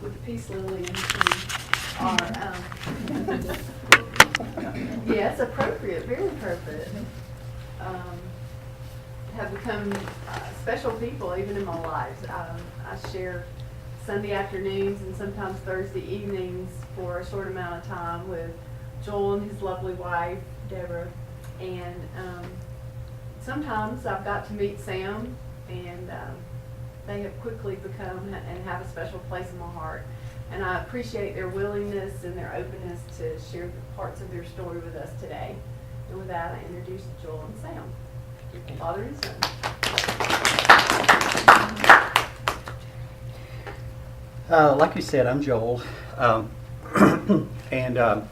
with the peace lily and are, yes, appropriate, very appropriate. Have become special people even in my life. I share Sunday afternoons and sometimes Thursday evenings for a short amount of time with Joel and his lovely wife, Deborah. And sometimes I've got to meet Sam, and they have quickly become and have a special place in my heart. And I appreciate their willingness and their openness to share parts of their story with us today. And with that, I introduce Joel and Sam, father and son. Like you said, I'm Joel. And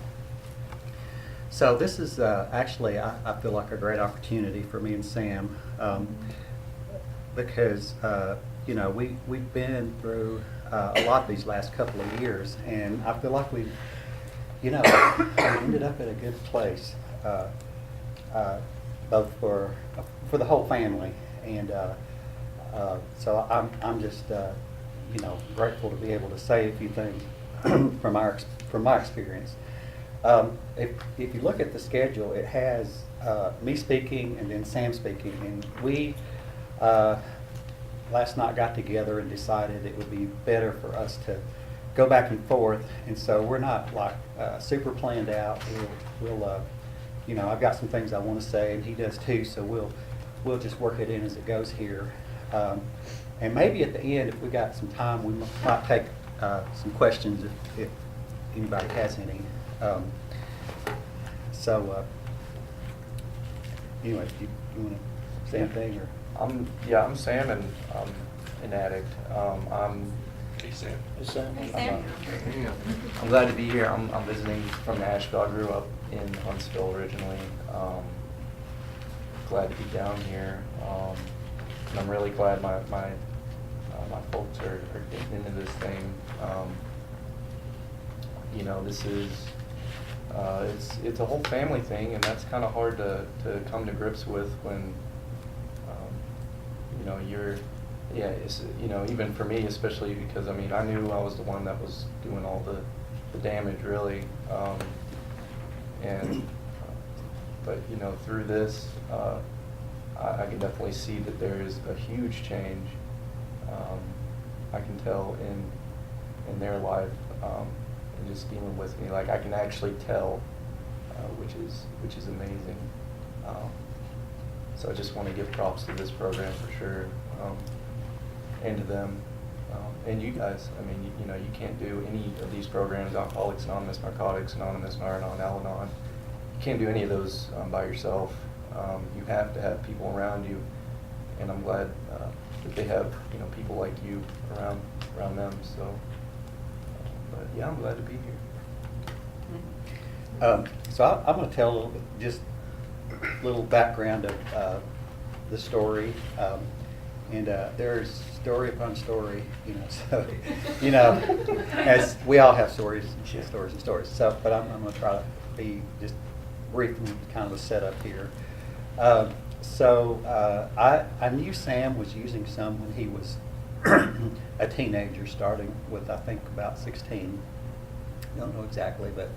so this is actually, I feel like a great opportunity for me and Sam, because you know, we've been through a lot these last couple of years, and I feel like we've, you know, ended up at a good place, both for the whole family, and so I'm just you know, grateful to be able to say a few things from my experience. If you look at the schedule, it has me speaking and then Sam speaking, and we last night got together and decided it would be better for us to go back and forth, and so we're not like super planned out. We'll you know, I've got some things I want to say, and he does too, so we'll just work it in as it goes here. And maybe at the end, if we got some time, we might take some questions if anybody has any. So anyway, you want to say anything? Or? I'm Sam, and I'm an addict. Hey, Sam. Hey, Sam. Hey, Sam. I'm glad to be here. I'm visiting from Nashville. I grew up in Huntsville originally. Glad to be down here. And I'm really glad my folks are getting into this thing. You know, this is it's a whole family thing, and that's kind of hard to come to grips with when you know it's, you know, even for me, especially because I mean I knew I was the one that was doing all the damage really, and but you know, through this I can definitely see that there is a huge change. I can tell in their life, and just dealing with me, like I can actually tell, which is amazing. So I just want to give props to this program for sure, and to them, and you guys. I mean, you know, you can't do any of these programs, Alcoholics Anonymous, Narcotics Anonymous, Nar Anon, Al-Anon. You can't do any of those by yourself. You have to have people around you, and I'm glad that they have, you know, people like you around them. So, but yeah, I'm glad to be here. So I'm going to tell a little bit, just a little background of the story, and there's story upon story, you know. So, you know, as we all have stories and stories. So, but I'm going to try to be just brief and kind of a setup here. So I knew Sam was using some when he was a teenager, starting with I think about 16. Don't know exactly, but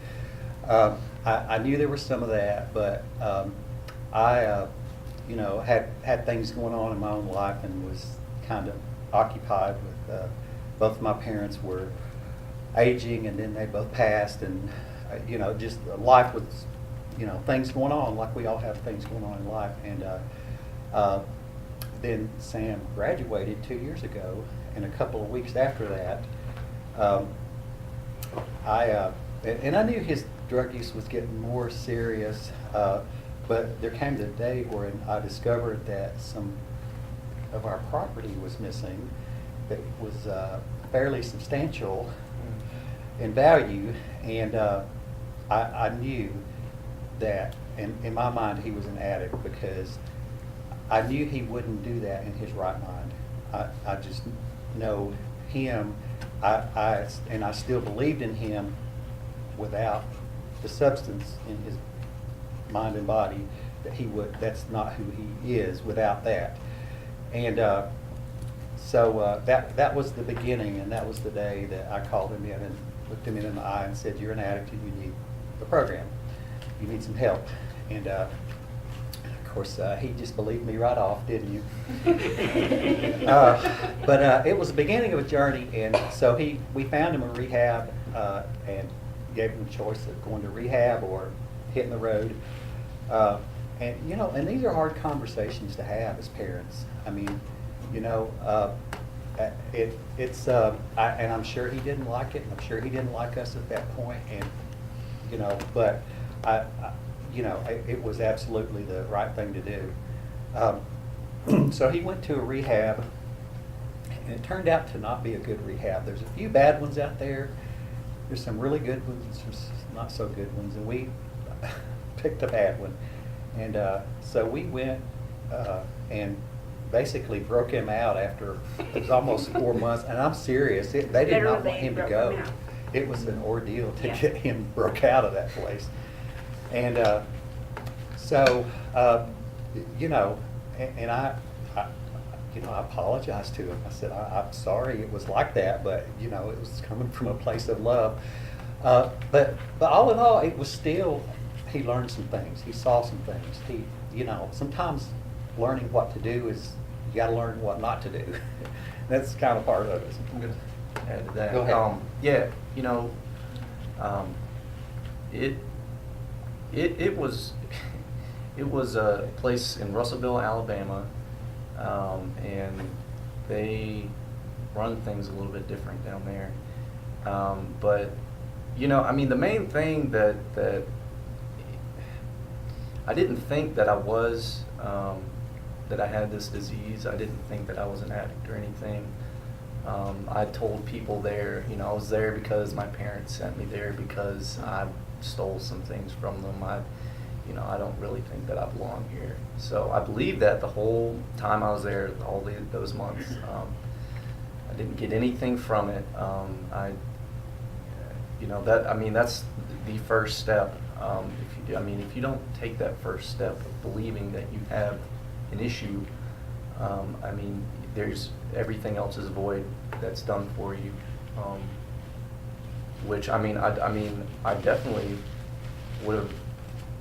I knew there was some of that. But I, you know, had things going on in my own life and was kind of occupied with both my parents were aging, and then they both passed, and you know, just life was, you know, things going on like we all have things going on in life. And then Sam graduated 2 years ago, and a couple of weeks after that, I knew his drug use was getting more serious, but there came the day when I discovered that some of our property was missing that was fairly substantial in value, and I knew that in my mind he was an addict, because I knew he wouldn't do that in his right mind. I just know him, and I still believed in him without the substance in his mind and body, that that's not who he is without that. And So that was the beginning, and that was the day that I called him in and looked him in the eye and said, "You're an addict and you need a program. You need some help." And of course, he just believed me right off, didn't you? But it was the beginning of a journey, and so we found him a rehab and gave him a choice of going to rehab or hitting the road. And these are hard conversations to have as parents. I mean, and I'm sure he didn't like it, and I'm sure he didn't like us at that point, and but it was absolutely the right thing to do. So he went to a rehab, and it turned out to not be a good rehab. There's a few bad ones out there. There's some really good ones and some not so good ones, and we picked a bad one. And so we went and basically broke him out after it was almost 4 months. And I'm serious, they did not want him to go. It was an ordeal to get him broke out of that place. And and I apologized to him. I said, I'm sorry it was like that, but it was coming from a place of love. But all in all, it was still, he learned some things. He saw some things. He, sometimes learning what to do is, you got to learn what not to do. That's kind of part of it. I'm going to add to that. Go ahead. It was a place in Russellville, Alabama, and they run things a little bit different down there. But the main thing that I didn't think that I was, that I had this disease. I didn't think that I was an addict or anything. I told people there, I was there because my parents sent me there because I stole some things from them. I don't really think that I belong here. So I believe that the whole time I was there, all those months, I didn't get anything from it. That's the first step. If you don't take that first step of believing that you have an issue, there's everything else is void that's done for you. Which I definitely would have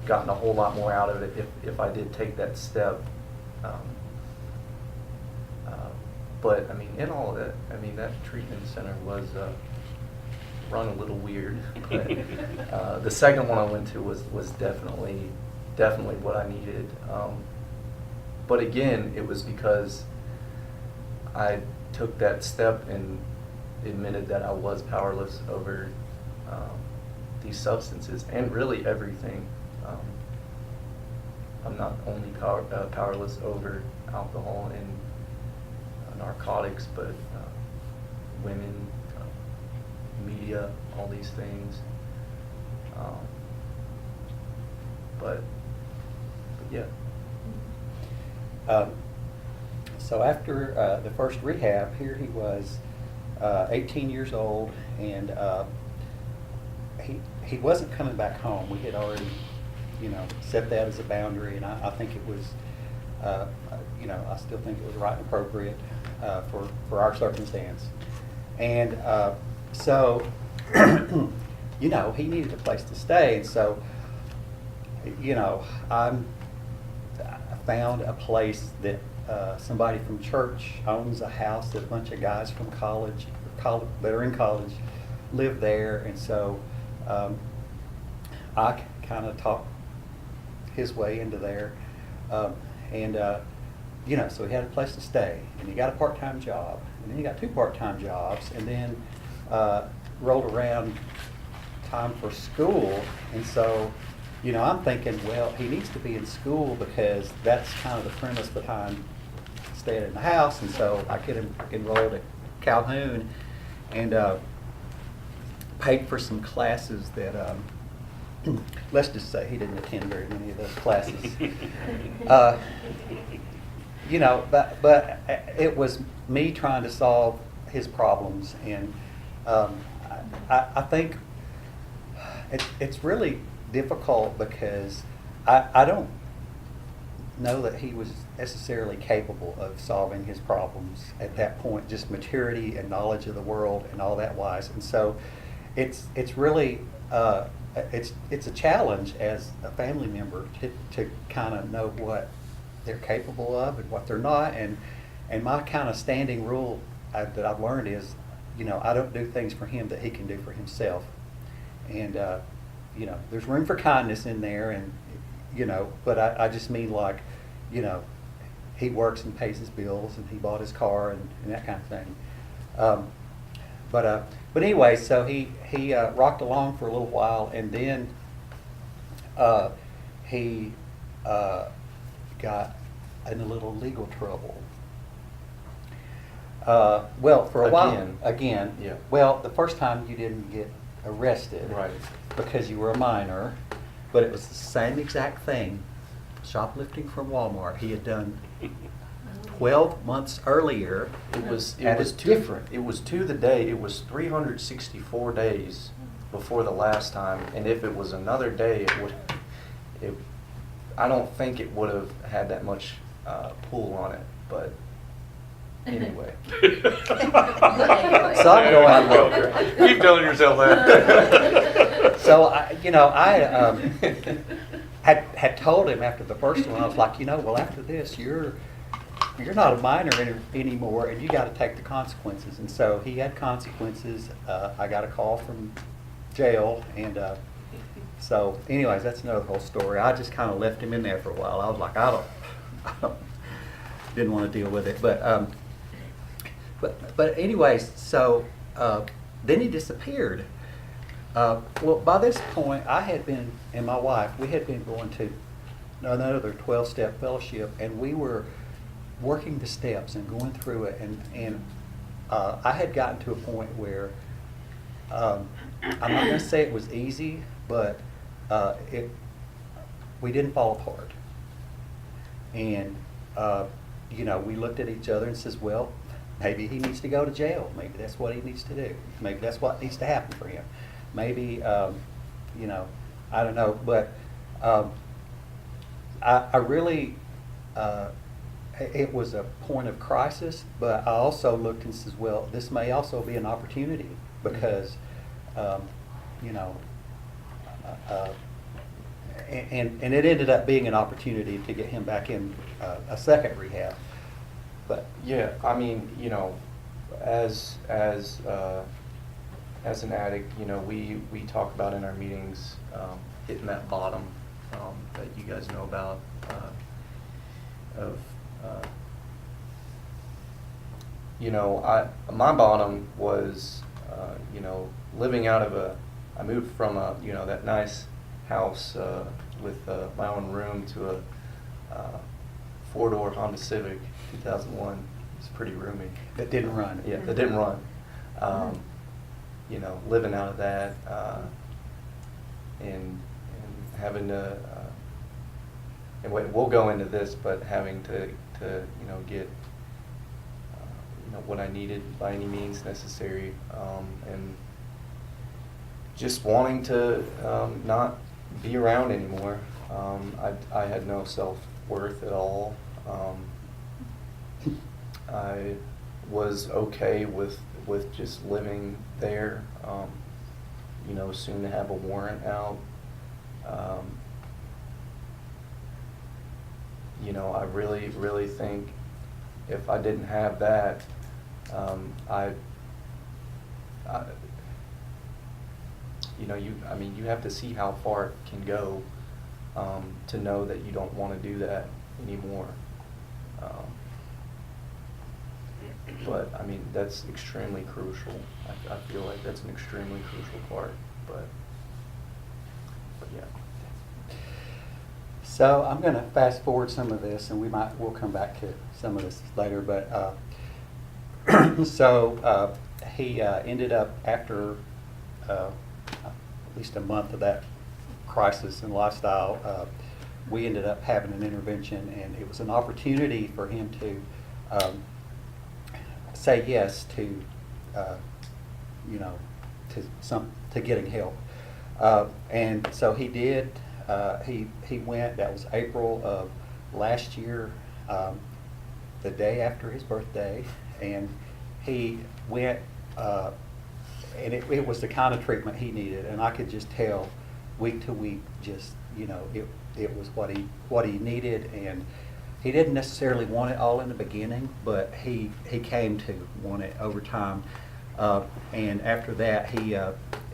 gotten a whole lot more out of it if I did take that step. But in all of it, that treatment center was run a little weird. But the second one I went to was definitely what I needed. But again, it was because I took that step and admitted that I was powerless over these substances and really everything. I'm not only powerless over alcohol and narcotics, but women, media, all these things. But yeah. So after the first rehab, here he was, 18 years old, and he wasn't coming back home. We had already, set that as a boundary, and I think it was, I still think it was right and appropriate for our circumstance. And so, he needed a place to stay, and so, I found a place that somebody from church owns a house that a bunch of guys from college that are in college live there, and so I kind of talked his way into there, so he had a place to stay, and he got a part-time job, and then he got 2 part-time jobs, and then rolled around time for school, and so I'm thinking, well, he needs to be in school because that's kind of the premise behind staying in the house. And so I get him enrolled at Calhoun and paid for some classes that, let's just say he didn't attend very many of those classes. But it was me trying to solve his problems. And I think it's really difficult because I don't know that he was necessarily capable of solving his problems at that point, just maturity and knowledge of the world and all that wise. And so it's really it's a challenge as a family member to kind of know what they're capable of and what they're not. And my kind of standing rule that I've learned is, I don't do things for him that he can do for himself. And there's room for kindness in there, and but I just mean, like, he works and pays his bills, and he bought his car and that kind of thing. But anyway, so he rocked along for a little while, and then he got in a little legal trouble. Well, for a while again. Yeah. Well, the first time you didn't get arrested, Right. because you were a minor, but it was the same exact thing. Shoplifting from Walmart. He had done 12 months earlier. It was And it's different. It was to the day. It was 364 days before the last time, and if it was another day, I don't think it would have had that much pull on it. But anyway. So I'm going, I love her. Keep telling yourself that. So I had told him after the first one, I was like, well, after this, you're not a minor anymore, and you got to take the consequences. And so he had consequences. I got a call from jail, and so anyways, that's another whole story. I just kind of left him in there for a while. I was like, I don't didn't want to deal with it, but anyways, so then he disappeared. Well, by this point, I had been, and my wife, we had been going to another 12-step fellowship, and we were working the steps and going through it, and I had gotten to a point where I'm not going to say it was easy, but we didn't fall apart. And we looked at each other and says, well, maybe he needs to go to jail. Maybe that's what he needs to do. Maybe that's what needs to happen for him. Maybe, I don't know. But I really, it was a point of crisis, but I also looked and says, well, this may also be an opportunity, because, and it ended up being an opportunity to get him back in a second rehab. But Yeah, I mean, as an addict, we talk about in our meetings hitting that bottom that you guys know about my bottom was living out of I moved from that nice house with my own room to a 4-door Honda Civic 2001. It's pretty roomy. that didn't run. Yeah, that didn't run. Living out of that, and having to, and we'll go into this, but having to get what I needed by any means necessary, and just wanting to not be around anymore. I had no self-worth at all. I was okay with just living there. Soon to have a warrant out. I really think if I didn't have that, you have to see how far it can go to know that you don't want to do that anymore. But that's extremely crucial. I feel like that's an extremely crucial part. But yeah. So I'm going to fast forward some of this, and we'll come back to some of this later. But so he ended up, after at least a month of that crisis and lifestyle, we ended up having an intervention, and it was an opportunity for him to say yes to to getting help, and so he did. He went. That was April of last year. the day after his birthday, and he went, and it was the kind of treatment he needed, and I could just tell week to week, just, it was what he needed, and he didn't necessarily want it all in the beginning, but he came to want it over time. And after that, he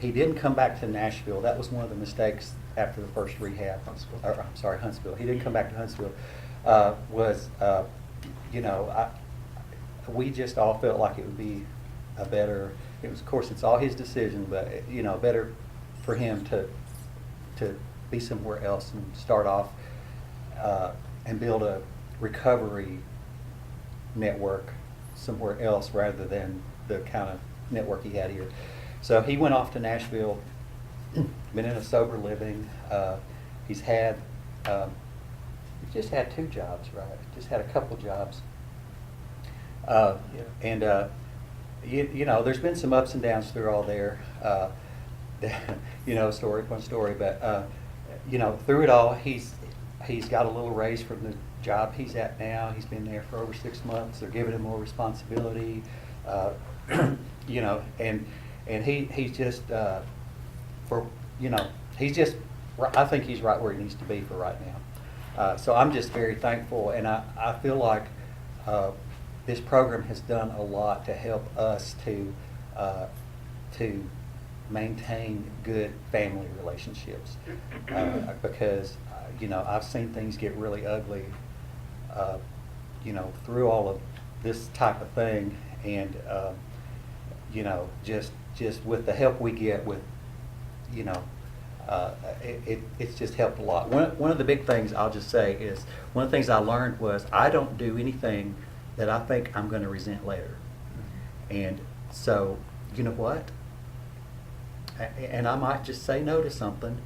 didn't come back to Nashville. That was one of the mistakes after the first rehab. Huntsville. He didn't come back to Huntsville. We just all felt like it would be a better. It was, of course, it's all his decision, but better for him to be somewhere else and start off and build a recovery network somewhere else rather than the kind of network he had here. So he went off to Nashville, been in a sober living. He's just had 2 jobs, right? Just had a couple jobs. And there's been some ups and downs through all there. One story, but through it all, he's got a little raise from the job he's at now. He's been there for over 6 months. They're giving him more responsibility, and he's just I think he's right where he needs to be for right now. So I'm just very thankful, and I feel like this program has done a lot to help us to maintain good family relationships, because I've seen things get really ugly through all of this type of thing, and just with the help we get with it's just helped a lot. One of the big things I'll just say is, one of the things I learned was I don't do anything that I think I'm going to resent later. And so, you know what? And I might just say no to something,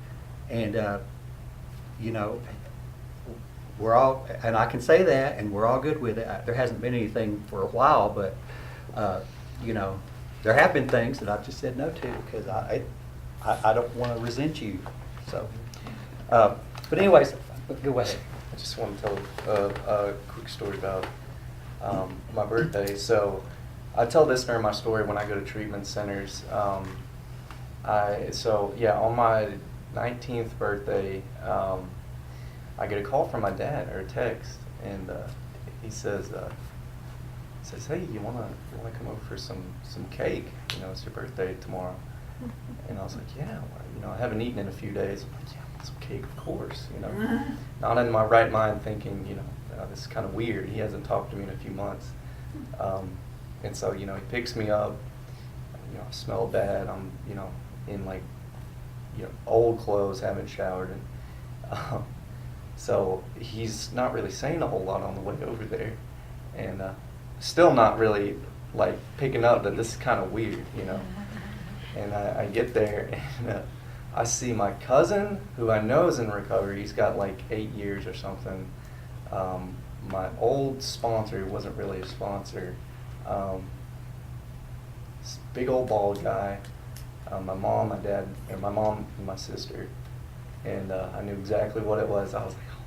and we're all, and I can say that, and we're all good with it. There hasn't been anything for a while, but there have been things that I've just said no to because I don't want to resent you. So, but anyways, go ahead. I just want to tell a quick story about my birthday. So I tell this during my story when I go to treatment centers. On my 19th birthday, I get a call from my dad, or a text, and he says, "Hey, you wanna come over for some cake? It's your birthday tomorrow." And I was like, "Yeah, I haven't eaten in a few days." I'm like, "Yeah, I want some cake, of course." Not in my right mind, thinking, this is kind of weird. He hasn't talked to me in a few months, and so he picks me up. I smell bad. I'm in old clothes, haven't showered, and so he's not really saying a whole lot on the way over there, and still not really picking up that this is kind of weird, And I get there, and I see my cousin, who I know is in recovery. He's got 8 years or something. My old sponsor, who wasn't really a sponsor, this big old bald guy, my mom, my dad, and my mom and my sister. And I knew exactly what it was. I was like, oh.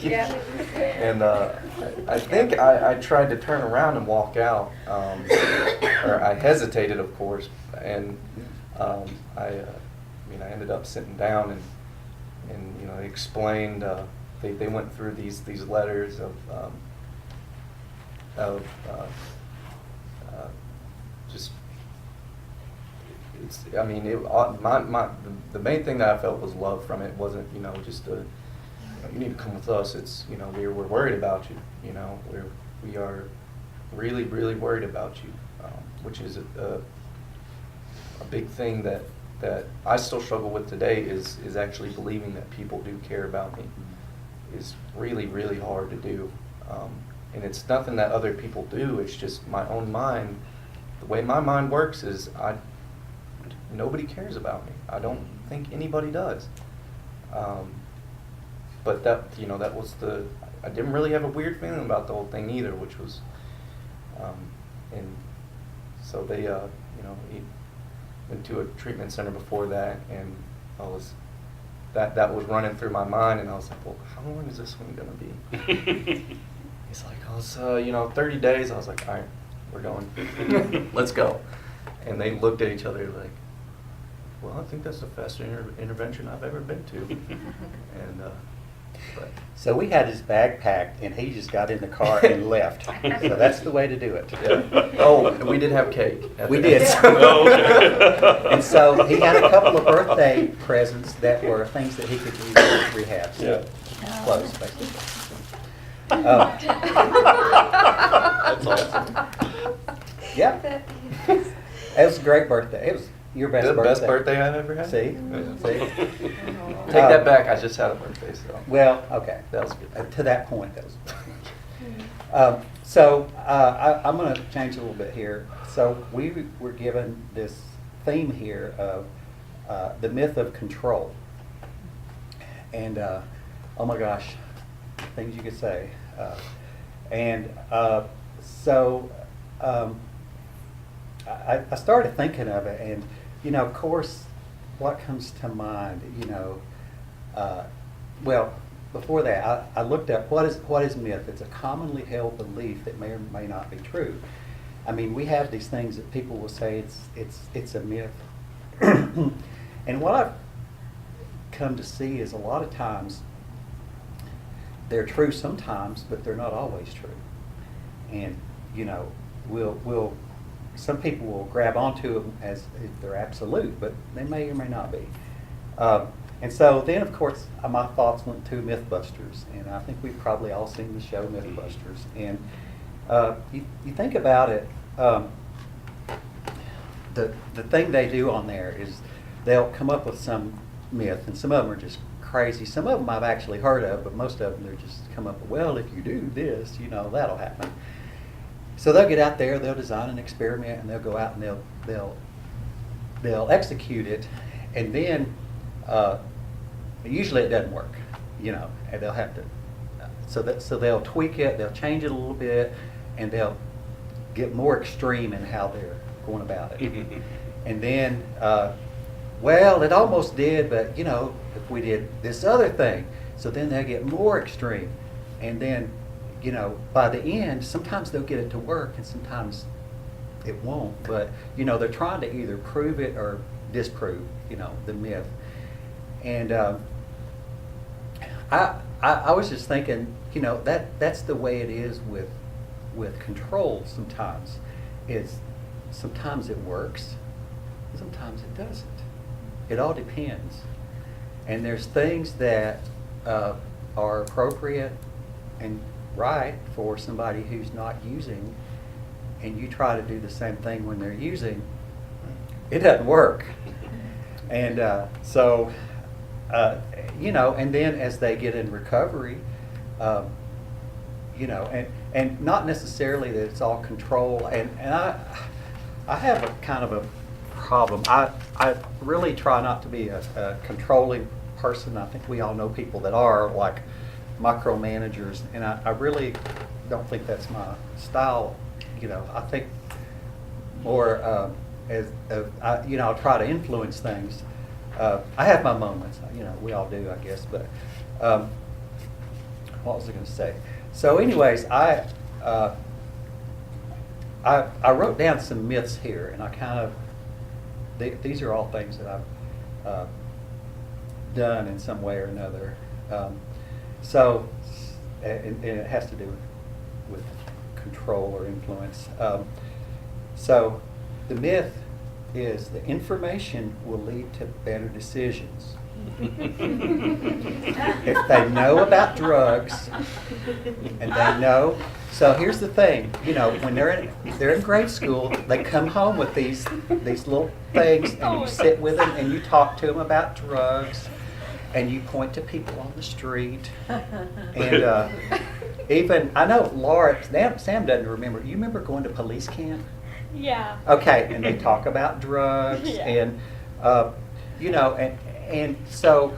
Yeah. And I think I tried to turn around and walk out, or I hesitated, of course, and I ended up sitting down and they explained. They went through these letters of just. The main thing that I felt was love from it. Wasn't just you need to come with us. It's we're worried about you. We are really worried about you, which is a big thing that I still struggle with today. Is actually believing that people do care about me is really hard to do, and it's nothing that other people do. It's just my own mind. The way my mind works is nobody cares about me. I don't think anybody does. But that was I didn't really have a weird feeling about the whole thing either, which was, and so they, he went to a treatment center before that, and I was that was running through my mind, and I was like, well, how long is this one gonna be? He's like, oh, so 30 days. I was like, all right, we're going. Let's go. And they looked at each other like, well, I think that's the best intervention I've ever been to. And but So we had his bag packed, and he just got in the car and left. So that's the way to do it. yeah. Oh, and we did have cake. at We the did. end. Oh, okay. And so he had a couple of birthday presents that were things that he could use in rehab. Yeah. Clothes, basically. That's awesome. Yeah. It was a great birthday. It was your best The birthday. best birthday I've ever had. See? Yeah. See? Take that back. I just had a birthday, so Well, okay. that was good. To that point, that was. I'm going to change a little bit here. So we were given this theme here of the myth of control. And oh my gosh, things you could say. I started thinking of it, and of course, what comes to mind, well, before that, I looked up what is myth. It's a commonly held belief that may or may not be true. I mean, we have these things that people will say it's a myth, and what I've come to see is a lot of times they're true sometimes, but they're not always true. And we'll some people will grab onto them as if they're absolute, but they may or may not be. And so then, of course, my thoughts went to Mythbusters, and I think we've probably all seen the show Mythbusters. And you think about it, the thing they do on there is they'll come up with some myth, and some of them are just crazy. Some of them I've actually heard of, but most of them they're just come up with, well, if you do this, that'll happen. So they'll get out there, they'll design an experiment, and they'll go out and they'll execute it, and then usually it doesn't work, and they'll have to. So they'll tweak it, they'll change it a little bit, and they'll get more extreme in how they're going about it. And then, well, it almost did, but if we did this other thing, so then they'll get more extreme, and then. By the end, sometimes they'll get it to work and sometimes it won't. But, they're trying to either prove it or disprove, the myth. And I was just thinking, that's the way it is with control sometimes. Sometimes it works, sometimes it doesn't. It all depends. And there's things that are appropriate and right for somebody who's not using, and you try to do the same thing when they're using, it doesn't work. And and then as they get in recovery, and not necessarily that it's all control, and I have a kind of a problem. I really try not to be a controlling person. I think we all know people that are, like micromanagers, and I really don't think that's my style. I think more I'll try to influence things. I have my moments, we all do, I guess. But what was I going to say? So, anyways, I wrote down some myths here, and I kind of these are all things that I've done in some way or another. So, and it has to do with control or influence. So, the myth is the information will lead to better decisions. If they know about drugs, and they know. So here's the thing, when they're in grade school, they come home with these little things, and you sit with them and you talk to them about drugs. And you point to people on the street, and even I know Laura, Sam doesn't remember. You remember going to police camp? Yeah. Okay, and they talk about drugs, Yeah. and and so,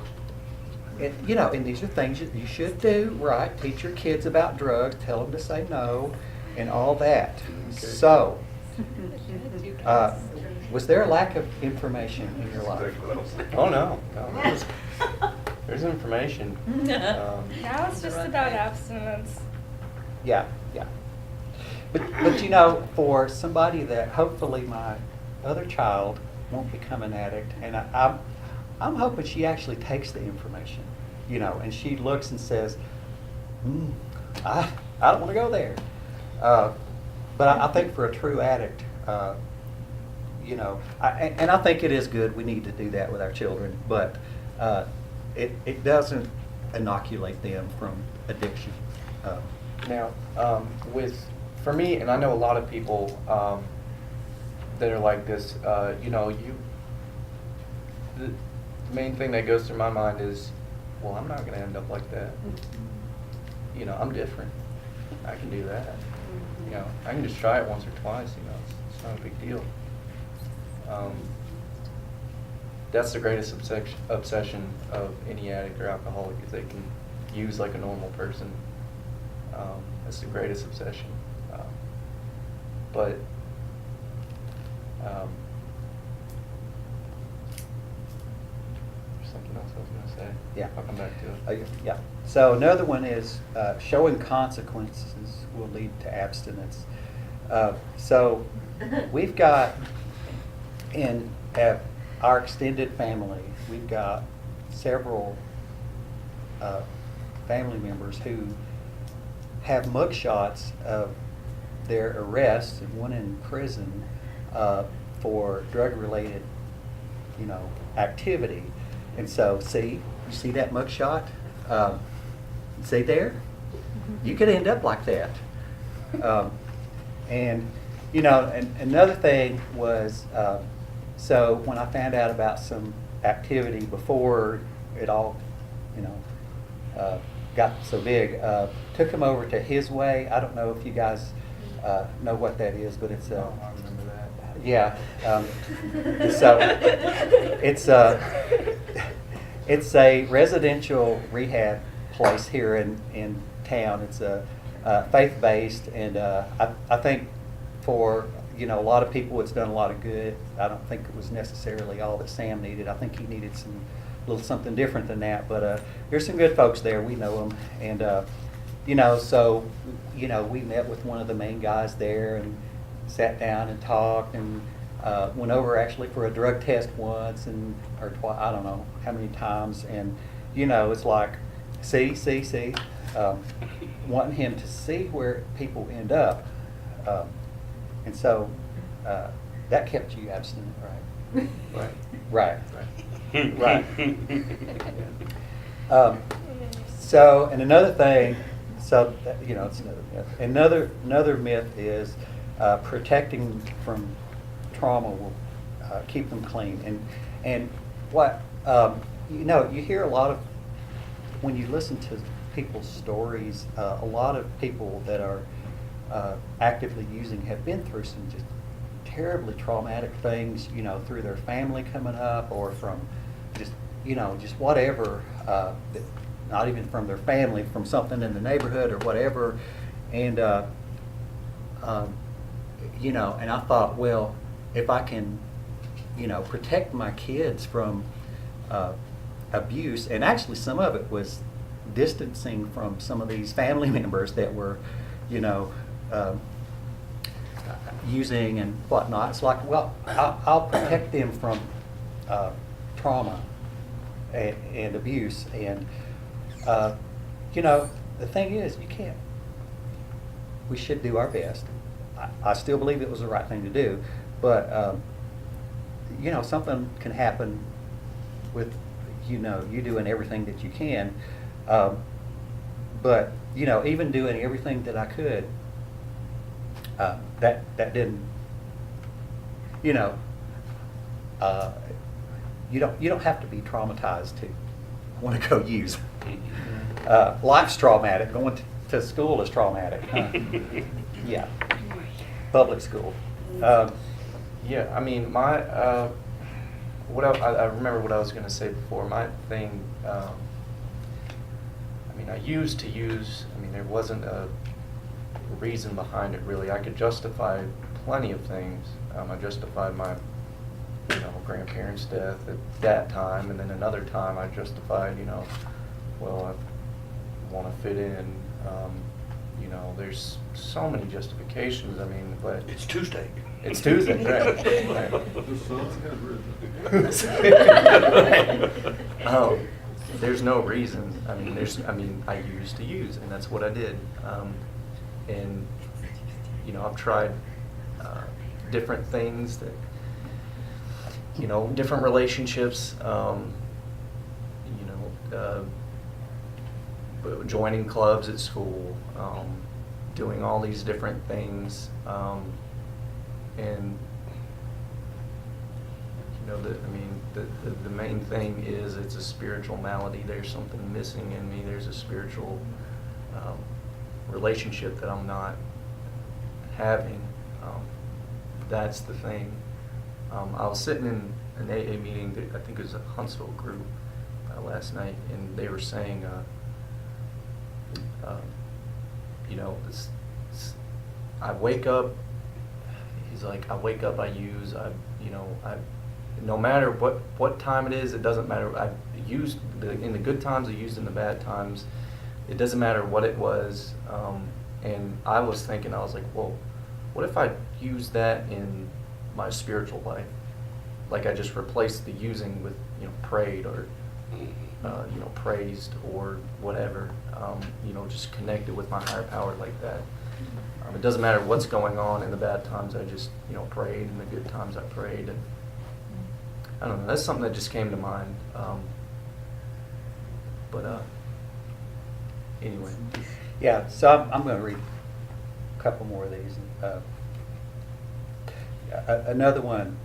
and these are things you should do, right? Teach your kids about drugs, tell them to say no, and all that. Okay. So, was there a lack of information in your life? Oh no. There's information. Now it's just about abstinence. Yeah, yeah. But you know, for somebody that hopefully my other child won't become an addict, and I'm hoping she actually takes the information, you know, and she looks and says, I don't want to go there. But I think for a true addict, you know, and I think it is good. We need to do that with our children, but it doesn't inoculate them from addiction. Now, for me, and I know a lot of people that are like this, you know, the main thing that goes through my mind is, well, I'm not going to end up like that. You know, I'm different. I can do that. You know, I can just try it once or twice. You know, it's not a big deal. That's the greatest obsession of any addict or alcoholic, is they can use like a normal person. That's the greatest obsession. But there's something else I was going to say. Yeah. I'll come back to it. Yeah. So another one is showing consequences will lead to abstinence. So we've got in our extended family, we've got several family members who have mugshots of their arrests, and one in prison for drug-related, you know, activity. And so, see, you see that mugshot? See there? You could end up like that. And, you know, and another thing was, so when I found out about some activity before it all, you know, got so big, took him over to His Way. I don't know if you guys know what that is, but it's Oh, I remember that. yeah. So it's a residential rehab place here in town. It's a faith-based, and I think for, you know, a lot of people it's done a lot of good. I don't think it was necessarily all that Sam needed. I think he needed some little something different than that. But there's some good folks there. We know them, and you know, so you know, we met with one of the main guys there and sat down and talked, and went over actually for a drug test once or twice. I don't know how many times. And you know, it's like see, wanting him to see where people end up, and so that kept you abstinent, right? Right. Right. Right. So, and another thing, so you know, it's another myth. Another myth is protecting from trauma will keep them clean. And what you know, you hear a lot of, when you listen to people's stories, a lot of people that are actively using have been through some just terribly traumatic things, you know, through their family coming up, or from just, you know, just whatever, not even from their family, from something in the neighborhood or whatever. And, you know, and I thought, well, if I can, you know, protect my kids from abuse, and actually some of it was distancing from some of these family members that were, you know, using and whatnot. It's like, well, I'll protect them from trauma and abuse. And, you know, the thing is, you can't, we should do our best. I still believe it was the right thing to do, but, you know, something can happen with, you know, you doing everything that you can. But, you know, even doing everything that I could, that didn't, you know, you don't have to be traumatized to want to go use. Life's traumatic. Going to school is traumatic. Yeah, public school. Yeah, I mean, my I remember what I was going to say before. My thing, I mean, I used to use. I mean, there wasn't a reason behind it really. I could justify plenty of things. I justified my grandparents' death at that time, and then another time I justified, well, I want to fit in. There's so many justifications. I mean, but It's Tuesday. it's Tuesday, right? The sun's got risen. There's no reason. I used to use, and that's what I did. And I've tried different things that, different relationships. Joining clubs at school, doing all these different things, and the main thing is it's a spiritual malady. There's something missing in me. There's a spiritual relationship that I'm not having. That's the thing. I was sitting in an AA meeting that I think it was a Huntsville group last night, and they were saying, I wake up. He's like, I wake up. I use. No matter what time it is, it doesn't matter. I've used in the good times. I used in the bad times. It doesn't matter what it was. And I was thinking, I was like, well, what if I use that in my spiritual life? Like I just replaced the using with prayed or praised or whatever. Just connected with my higher power like that. It doesn't matter what's going on in the bad times. I just prayed, and the good times I prayed. And I don't know. That's something that just came to mind. Anyway. Yeah, so I'm going to read a couple more of these. Another one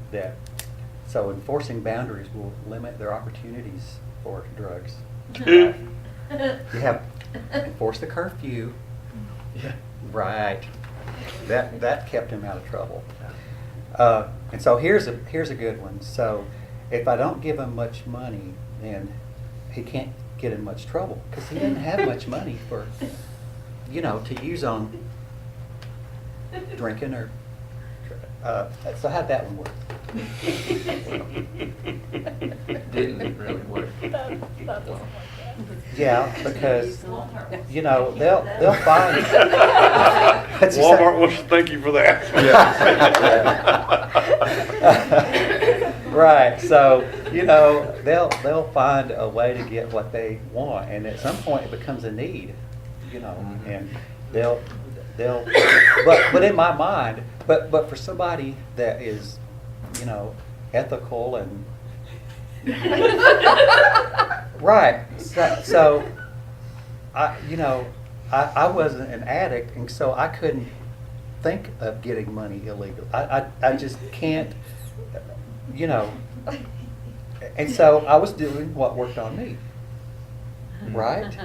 so enforcing boundaries will limit their opportunities for drugs. You have enforce the curfew. Yeah. Right. That kept him out of trouble. And so here's a good one. So if I don't give him much money, then he can't get in much trouble because he doesn't have much money for, to use on drinking or. So how'd that one work? Didn't really work. That doesn't work yet. Yeah, because they'll find. Walmart wants to thank you for that. Right. So they'll find a way to get what they want, and at some point it becomes a need. And they'll. But in my mind, but for somebody that is, ethical and. Right. So I wasn't an addict, and so I couldn't think of getting money illegal. I just can't, And so I was doing what worked on me. Right?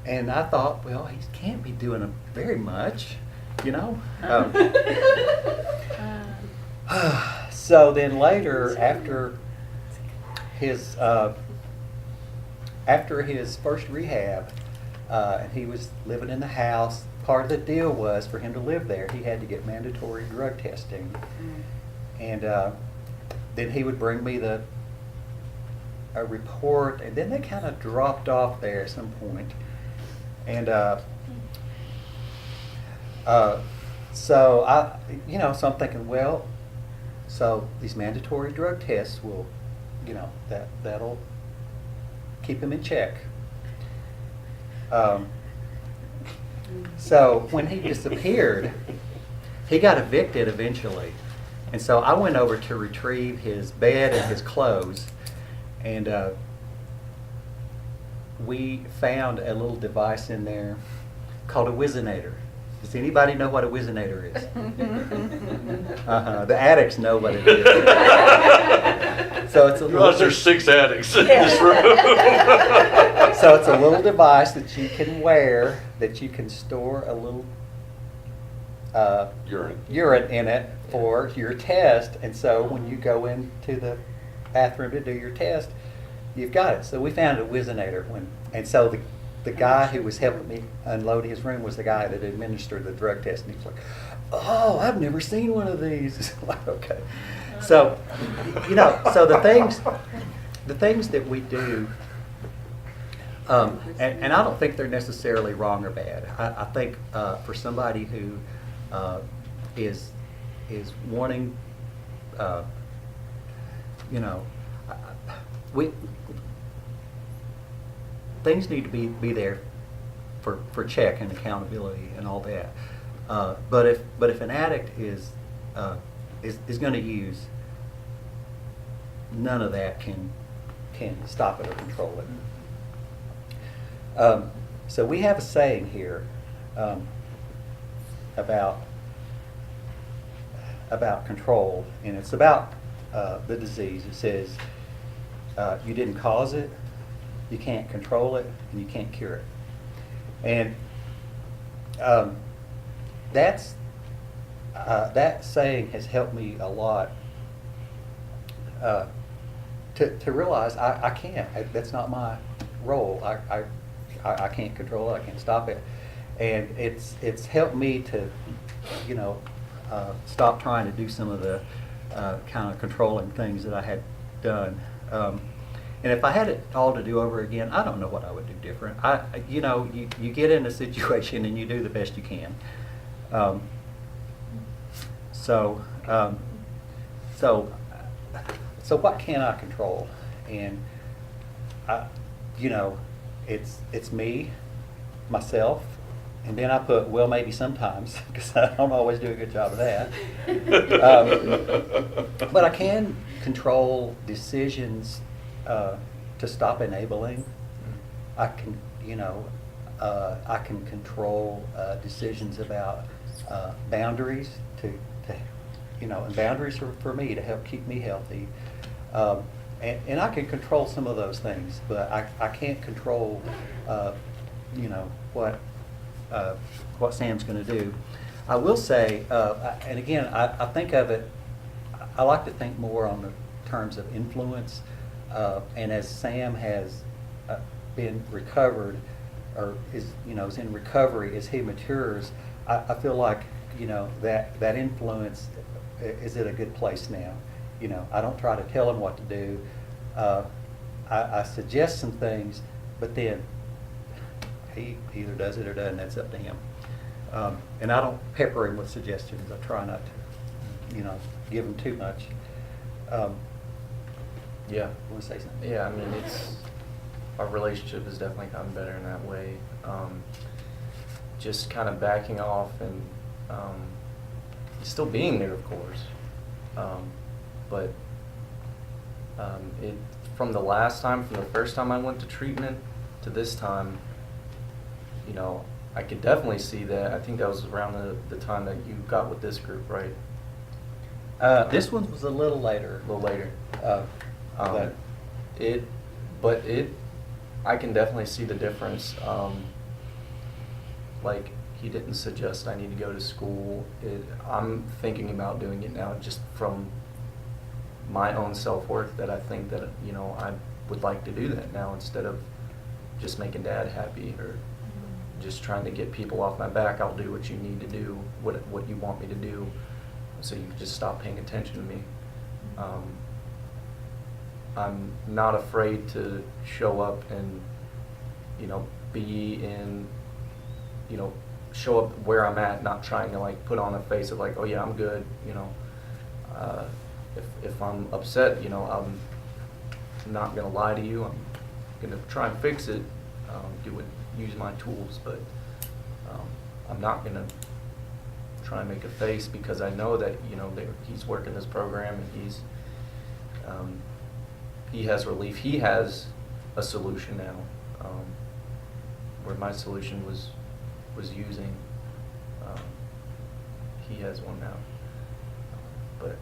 And I thought, well, he can't be doing very much, So then later, after his first rehab, and he was living in the house, part of the deal was for him to live there, he had to get mandatory drug testing. And then he would bring me a report, and then they kind of dropped off there at some point. And so so I'm thinking, well, so these mandatory drug tests will, that'll keep him in check. So when he disappeared, he got evicted eventually. And so I went over to retrieve his bed and his clothes, and we found a little device in there called a Whizzinator. Does anybody know what a Whizzinator is? The addicts know what it is. So it's a little. There's 6 addicts in this room. So it's a little device that you can wear that you can store a little urine in it for your test. And so when you go into the bathroom to do your test, you've got it. So we found a Whizzinator and so the guy who was helping me unload his room was the guy that administered the drug test, and he was like, "Oh, I've never seen one of these." It's like, okay. So, so the things that we do, and I don't think they're necessarily wrong or bad. I think for somebody who is wanting, we things need to be there for check and accountability and all that. But if an addict is going to use, none of that can stop it or control it. So we have a saying here about control, and it's about the disease. It says you didn't cause it, you can't control it, and you can't cure it. And that saying has helped me a lot to realize I can't. That's not my role. I can't control it. I can't stop it. And it's helped me to, stop trying to do some of the kind of controlling things that I had done. And if I had it all to do over again, I don't know what I would do different. You get in a situation and you do the best you can. So what can I control? And it's me, myself, and then I put, well, maybe sometimes, because I don't always do a good job of that. But I can control decisions to stop enabling. I can, I can control decisions about boundaries and boundaries are for me to help keep me healthy. And I can control some of those things, but I can't control, what Sam's going to do. I will say, and again, I think of it, I like to think more on the terms of influence. And as Sam has been recovered, or is in recovery as he matures, I feel like that influence is at a good place now. I don't try to tell him what to do. I suggest some things, but then he either does it or doesn't. That's up to him. And I don't pepper him with suggestions. I try not to, give him too much. Yeah. Want to say something? Yeah, I mean, our relationship has definitely gotten better in that way. Just kind of backing off and still being there, of course. But from the first time I went to treatment to this time, I could definitely see that. I think that was around the time that you got with this group, right? This one was a little later. A little later. But I can definitely see the difference. Like, he didn't suggest I need to go to school. I'm thinking about doing it now just from my own self-worth, that I think that, I would like to do that now instead of just making Dad happy or just trying to get people off my back. I'll do what you need to do, what you want me to do, so you can just stop paying attention to me. I'm not afraid to show up and, be in, show up where I'm at, not trying to put on a face of oh yeah, I'm good, if I'm upset, I'm not gonna lie to you. I'm gonna try and fix it, use my tools, but I'm not gonna try and make a face, because I know that he's working this program and he has relief. He has a solution now, where my solution was using. He has one now, but.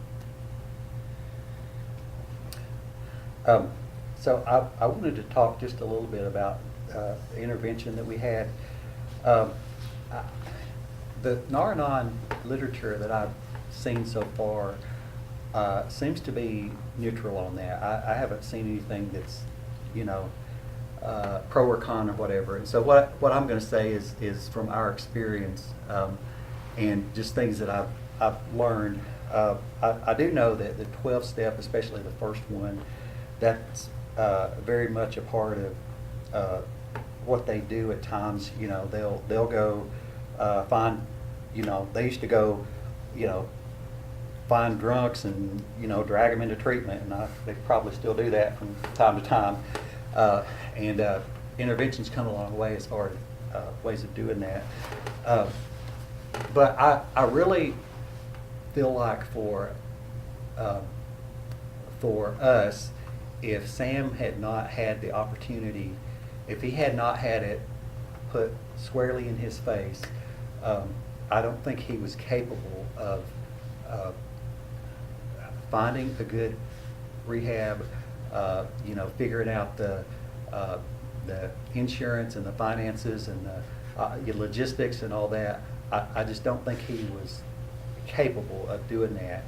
So I wanted to talk just a little bit about the intervention that we had. The Nar Anon literature that I've seen so far seems to be neutral on that. I haven't seen anything that's, pro or con or whatever. And so what I'm going to say is from our experience and just things that I've learned. I do know that the 12-step, especially the first one, that's very much a part of what they do at times. You know, they'll go find, you know, they used to go, you know, find drunks and, you know, drag them into treatment, and they probably still do that from time to time. And interventions come a long way as far as ways of doing that. But I really feel like for us, if Sam had not had the opportunity, if he had not had it put squarely in his face, I don't think he was capable of finding a good rehab, you know, figuring out the insurance and the finances and the logistics and all that. I just don't think he was capable of doing that.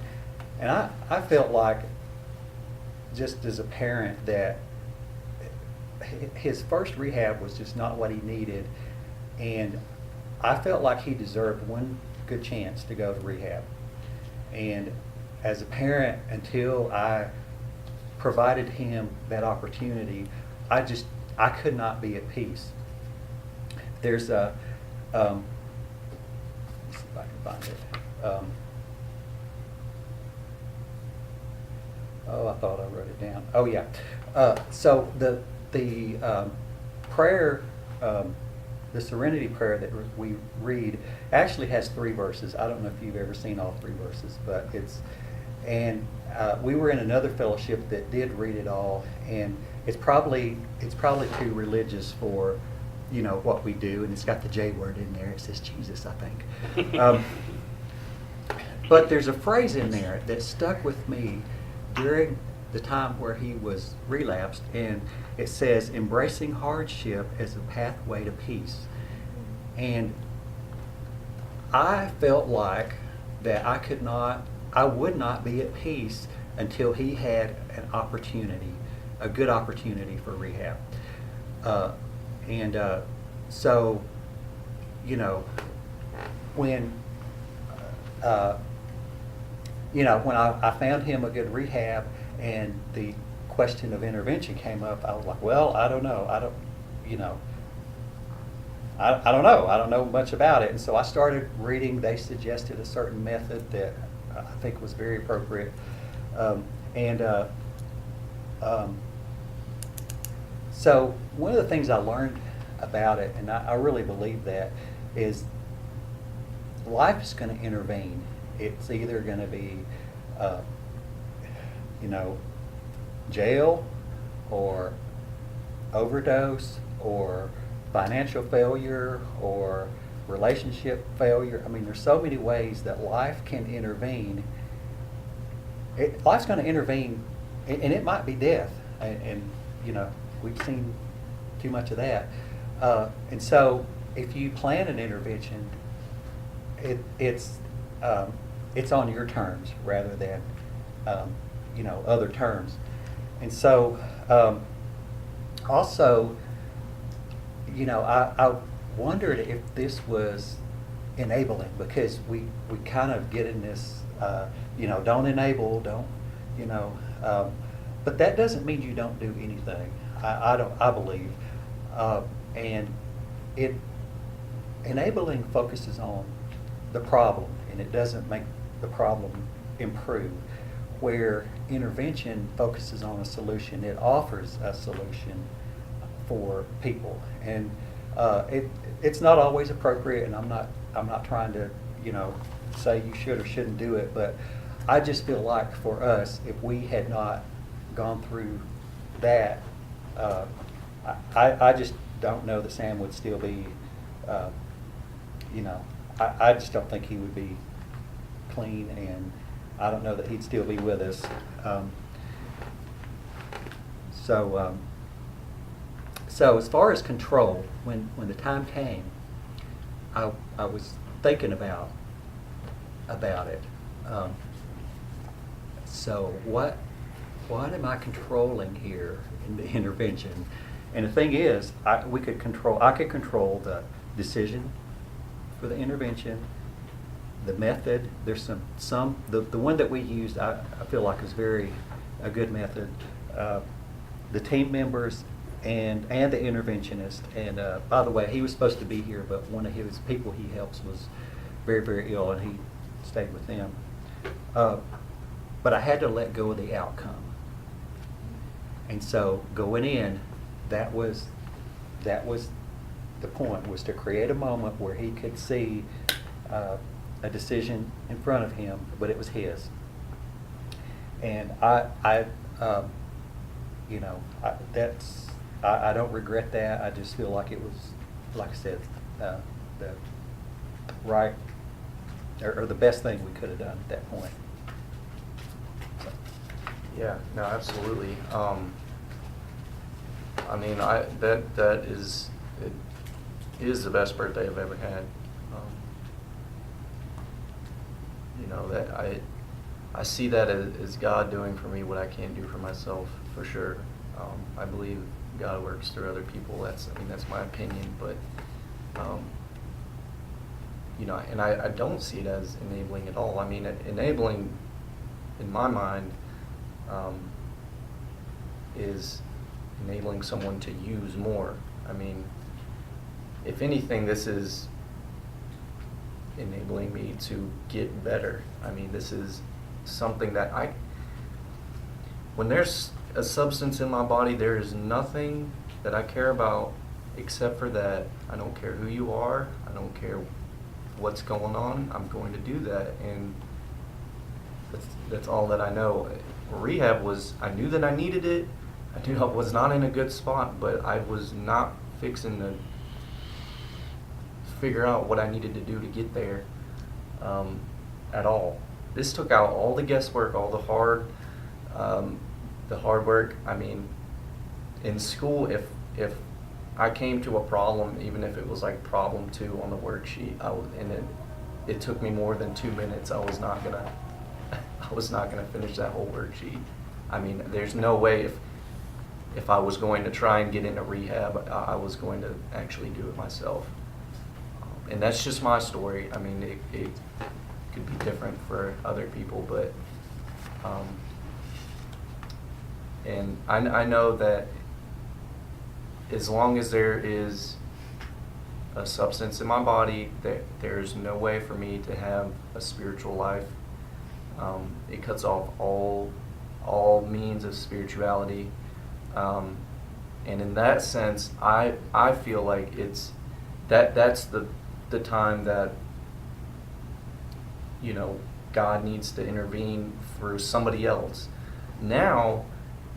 And I felt like, just as a parent, that his first rehab was just not what he needed, and I felt like he deserved one good chance to go to rehab. And as a parent, until I provided him that opportunity, I could not be at peace. There's a, let's see if I can find it. Oh, I thought I wrote it down. Oh, yeah. So the prayer, the Serenity Prayer that we read actually has 3 verses. I don't know if you've ever seen all 3 verses, but and we were in another fellowship that did read it all, and it's probably too religious for, you know, what we do, and it's got the J word in there. It says Jesus, I think. But there's a phrase in there that stuck with me during the time where he was relapsed, and it says, embracing hardship as a pathway to peace. And I felt like that I would not be at peace until he had an opportunity, a good opportunity for rehab. So, you know, when I found him a good rehab and the question of intervention came up, I was like, well, I don't know. I don't know much about it. And so I started reading. They suggested a certain method that I think was very appropriate. So one of the things I learned about it, and I really believe that, is life is going to intervene. It's either going to be, jail or overdose or financial failure or relationship failure. I mean, there's so many ways that life can intervene. Life's going to intervene, and it might be death. And we've seen too much of that. And so if you plan an intervention, it's on your terms rather than other terms. And so also, I wondered if this was enabling, because we kind of get in this don't enable, but that doesn't mean you don't do anything. I believe, and enabling focuses on the problem, and it doesn't make the problem improve. Where intervention focuses on a solution, it offers a solution for people, and it's not always appropriate. And I'm not trying to say you should or shouldn't do it, but I just feel like for us, if we had not gone through that, I just don't know that Sam would still be, I just don't think he would be clean, and I don't know that he'd still be with us. So as far as control, when the time came, I was thinking about it. So what am I controlling here in the intervention? And the thing is, I could control the decision for the intervention, the method, there's the one that we used, I feel like is a good method. The team members and the interventionist, and by the way, he was supposed to be here, but one of his people he helps was very, very ill, and he stayed with them. But I had to let go of the outcome. And so going in, that was the point, was to create a moment where he could see a decision in front of him, but it was his. And I don't regret that. I just feel like it was, like I said, the right or the best thing we could have done at that point. So. Yeah, no, absolutely. I mean, that is the best birthday I've ever had. You know, that I see that as God doing for me what I can't do for myself, for sure. I believe God works through other people. That's my opinion, but you know, and I don't see it as enabling at all. I mean, enabling, in my mind, is enabling someone to use more. I mean, if anything, this is enabling me to get better. I mean, this is something that when there's a substance in my body, there is nothing that I care about except for that. I don't care who you are. I don't care what's going on. I'm going to do that, and that's all that I know. Rehab I knew that I needed it. I knew I was not in a good spot, but I was not fixing to figure out what I needed to do to get there at all. This took out all the guesswork, all the hard work. I mean, in school, if I came to a problem, even if it was like problem 2 on the worksheet, it took me more than 2 minutes, I was not gonna finish that whole worksheet. I mean, there's no way if I was going to try and get into rehab, I was going to actually do it myself. And that's just my story. I mean, it could be different for other people, but and I know that as long as there is a substance in my body, there's no way for me to have a spiritual life. It cuts off all means of spirituality, and in that sense, I feel like that's the time that, you know, God needs to intervene for somebody else. Now,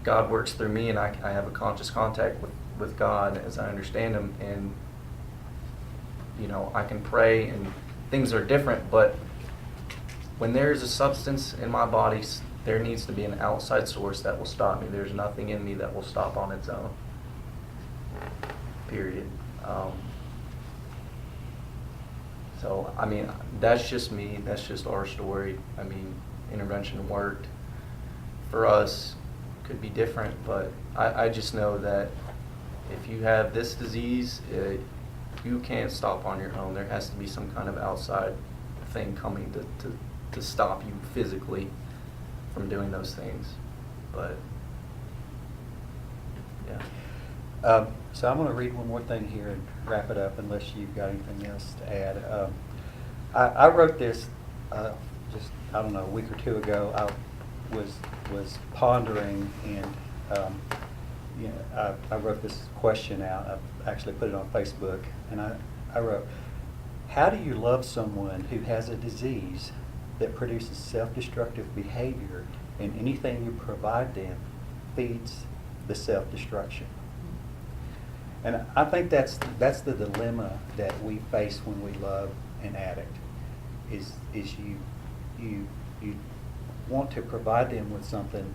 God works through me, and I have a conscious contact with God as I understand Him, and you know, I can pray, and things are different. But when there is a substance in my body, there needs to be an outside source that will stop me. There's nothing in me that will stop on its own. Period. So, I mean, that's just me. That's just our story. I mean, intervention worked for us. Could be different, but I just know that if you have this disease, you can't stop on your own. There has to be some kind of outside thing coming to stop you physically from doing those things. But yeah. So I'm going to read one more thing here and wrap it up, unless you've got anything else to add. I wrote this just, I don't know, a week or 2 ago. I was pondering, and I wrote this question out. I actually put it on Facebook, and I wrote, how do you love someone who has a disease that produces self-destructive behavior, and anything you provide them feeds the self-destruction? And I think that's the dilemma that we face when we love an addict, is you want to provide them with something,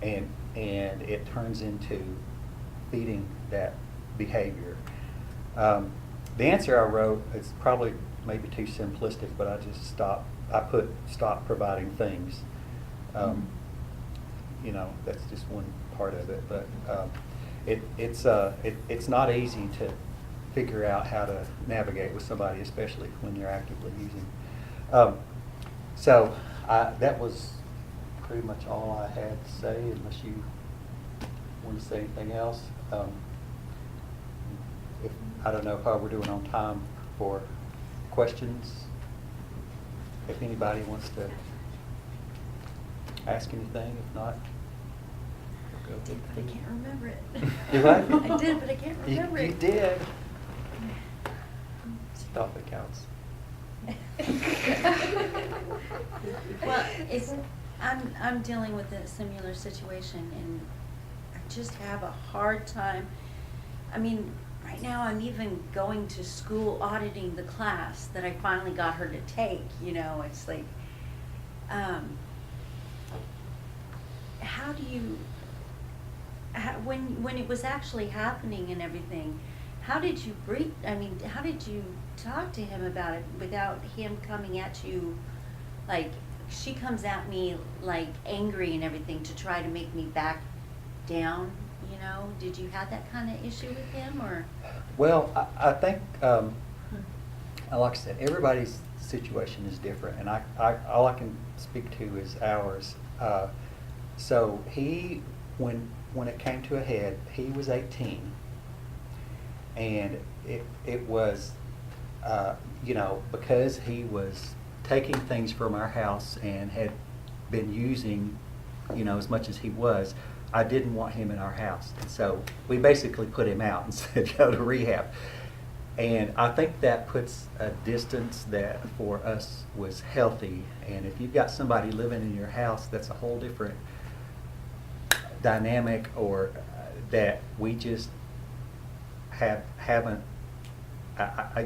and it turns into feeding that behavior. The answer I wrote is probably maybe too simplistic, but I put stop providing things. You know, that's just one part of it, but it's not easy to figure out how to navigate with somebody, especially when you're actively using. So that was pretty much all I had to say, unless you want to say anything else. I don't know how we're doing on time for questions. If anybody wants to ask anything, if not, we'll go. But I can't remember it. You what? I did, but I can't remember You it. did. Stuff that counts. Well, I'm dealing with a similar situation, and I just have a hard time. I mean, right now I'm even going to school auditing the class that I finally got her to take, you know, it's like, how do you, when it was actually happening and everything, how did you how did you talk to him about it without him coming at you, like, she comes at me like angry and everything to try to make me back down, you know? Did you have that kind of issue with him, or? Well, I think, like I said, everybody's situation is different, and all I can speak to is ours. So when it came to a head, he was 18, and it was, you know, because he was taking things from our house and had been using, you know, as much as he was, I didn't want him in our house. And so we basically put him out and said, go to rehab. And I think that puts a distance that for us was healthy. And if you've got somebody living in your house, that's a whole different dynamic, or that we just haven't, I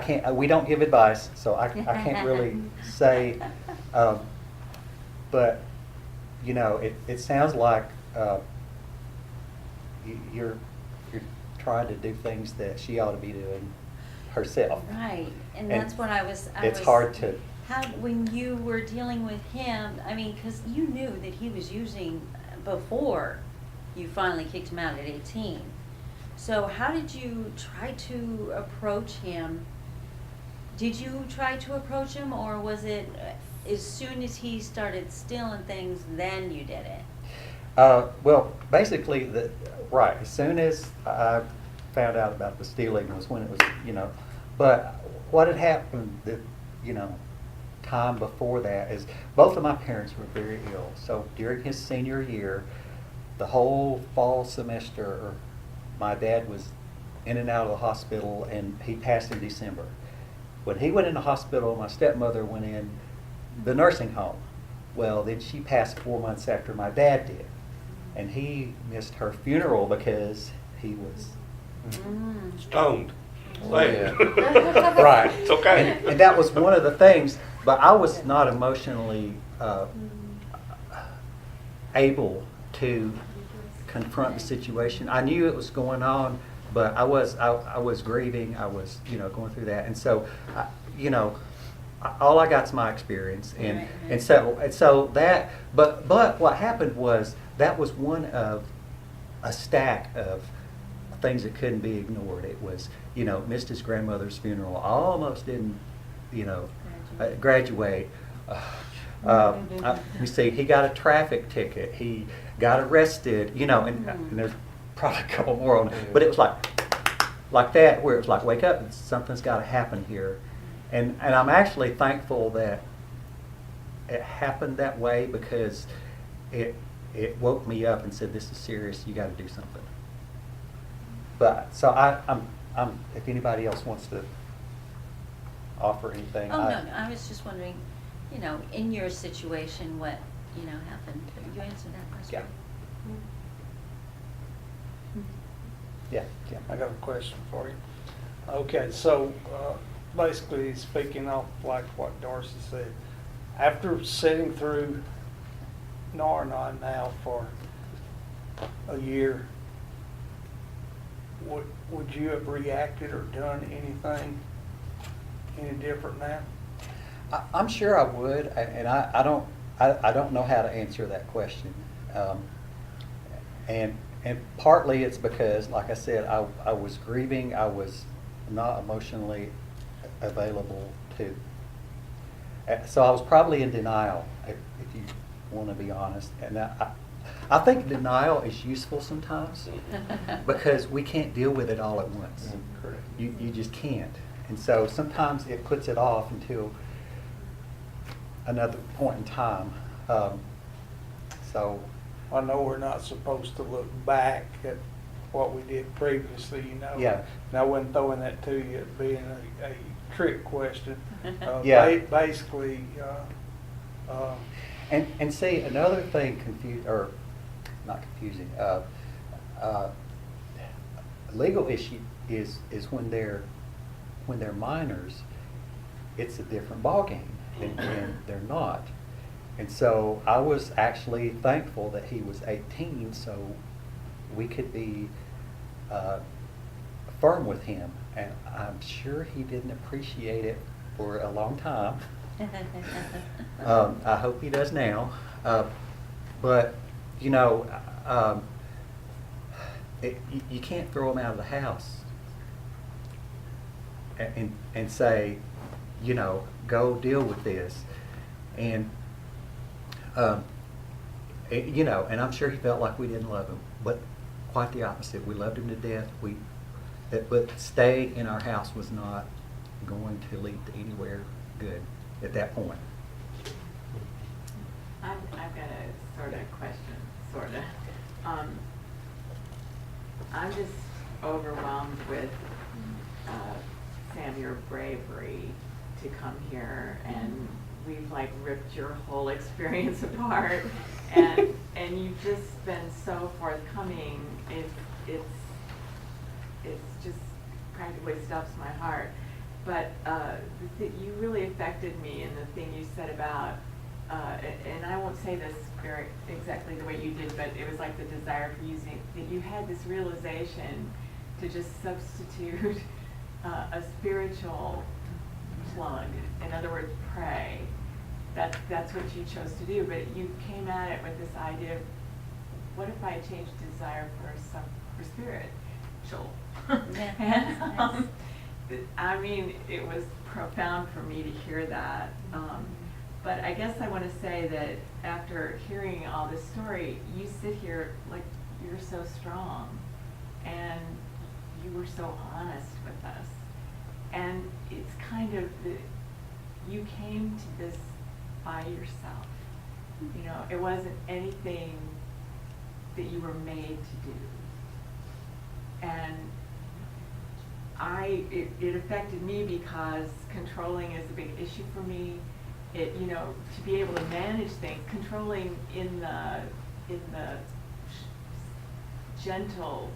can't, we don't give advice, so I can't really say, but, you know, it sounds like you're trying to do things that she ought to be doing herself. Right, and that's what I was. It's hard to. How, when you were dealing with him, I mean, because you knew that he was using before you finally kicked him out at 18. So how did you try to approach him? Did you try to approach him, or was it as soon as he started stealing things, then you did it? Well, basically, right, as soon as I found out about the stealing was when it was, you know, but what had happened, you know, time before that is both of my parents were very ill. So during his senior year, the whole fall semester, my dad was in and out of the hospital, and he passed in December. When he went in the hospital, my stepmother went in the nursing home. Well, then she passed 4 months after my dad did. And he missed her funeral because he was... Stoned. Oh, yeah. Right. It's okay. And that was one of the things, but I was not emotionally able to confront the situation. I knew it was going on, but I was grieving. I was, you know, going through that, and so, you know, all I got's my experience, and so that. But what happened was that was one of a stack of things that couldn't be ignored. It was, you know, missed his grandmother's funeral, almost didn't, you know, graduate. You see, he got a traffic ticket. He got arrested, you know, and there's probably a couple more on it. But it was like that, where it was like, wake up, something's got to happen here. And I'm actually thankful that it happened that way, because it woke me up and said, this is serious, you got to do something. But, so I'm if anybody else wants to offer anything. Oh, no, I was just wondering, you know, in your situation, what, you know, happened. You answered that question. Yeah. Yeah. I got a question for you. Okay, so basically speaking off like what Darcy said, after sitting through Nar Anon now for a year, would you have reacted or done anything any different now? I'm sure I would, and I don't know how to answer that question, and partly it's because, like I said, I was grieving. I was not emotionally available too. So I was probably in denial, if you want to be honest. And I think denial is useful sometimes because we can't deal with it all at once. Correct. You just can't. And so sometimes it puts it off until another point in time. So, I know we're not supposed to look back at what we did previously, you know. Yeah. And I wasn't throwing that to you as being a trick question. Yeah. Basically, and see, another thing not confusing, legal issue is when they're minors, it's a different ballgame, and they're not. And so I was actually thankful that he was 18, so we could be firm with him. And I'm sure he didn't appreciate it for a long time. I hope he does now. But, you know, you can't throw him out of the house and say, you know, go deal with this. And, you know, and I'm sure he felt like we didn't love him, but quite the opposite. We loved him to death. But staying in our house was not going to lead to anywhere good at that point. I've got a sort of question, I'm just overwhelmed with, Sam, your bravery to come here, and we've like ripped your whole experience apart, and you've just been so forthcoming. It's just practically stuffs my heart. But you really affected me in the thing you said about, and I won't say this very exactly the way you did, but it was like the desire for using, that you had this realization to just substitute a spiritual plug. In other words, pray. That's what you chose to do, but you came at it with this idea of, what if I changed desire for spiritual? And, I mean, it was profound for me to hear that. But I guess I want to say that after hearing all this story, you sit here like you're so strong, and you were so honest with us. And it's kind of, you came to this by yourself. You know, it wasn't anything that you were made to do. And it affected me because controlling is a big issue for me. You know, to be able to manage things, controlling in the gentle,